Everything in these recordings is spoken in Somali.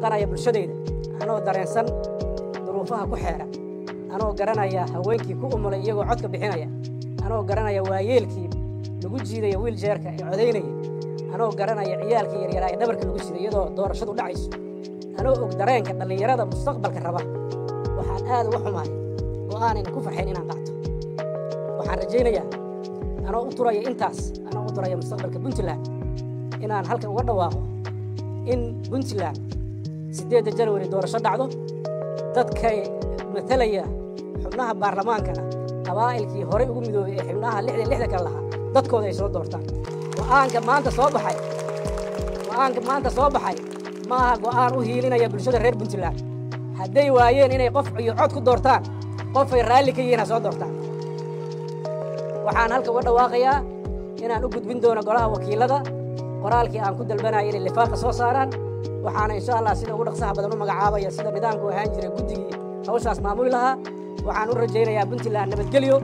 قرية بالشديد أنا درينسن ظروفها كحيرة أنا قرنايا هوينكي كوم ولا يجوا عدك بحنايا أنا قرنايا ويلكي لقول جيدا يويل جيرك عديني أنا قرنايا عيالكي يراي دبرك لقول جيدا يدو دور شدو دعيس أنا قدرين كدلني يرادا مستقبل كهرباء وحن هذا وحماي وأنا كفر حين أنا قعدت وحن رجينيا أنا أطري إنتاس أنا أطري مستقبل كبنتلاند إن أنا هلك ورد واقع إن بنتلاند 8 جنوري دور شدعده dadkay mathalaya xubnaha baarlamaankana qabaa'ilkii hore ugu midoobay xubnaha 66 kala lahaa dadkooda ay soo doortaan go'aanka maanta soo baxay maaha go'aan u hiilinaya bulshada reer Puntland hadday waayeen inay qof iyo cod ku doortaan qof ay raali ka yihiin soo doortaan waxaan halka uga dhawaaqayaa inaan u gudbin doono golaha wakiilada qoraalkii aan ku dalbanayay in lifaaqa soo saaraan waxaana insha Allah sida ugu dhaqsaha badan u magacaabaya sida nidaamku ahaan jiray guddigii hawshaas maamuli lahaa waxaan u rajaynayaa Puntland nabadgelyo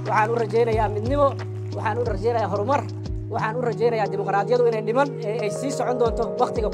waxaan u rajaynayaa midnimo waxaan u rajaynayaa horumar waxaan u rajaynayaa dimuqraadiyadu inay dhiman ay sii socon doonto waqtiga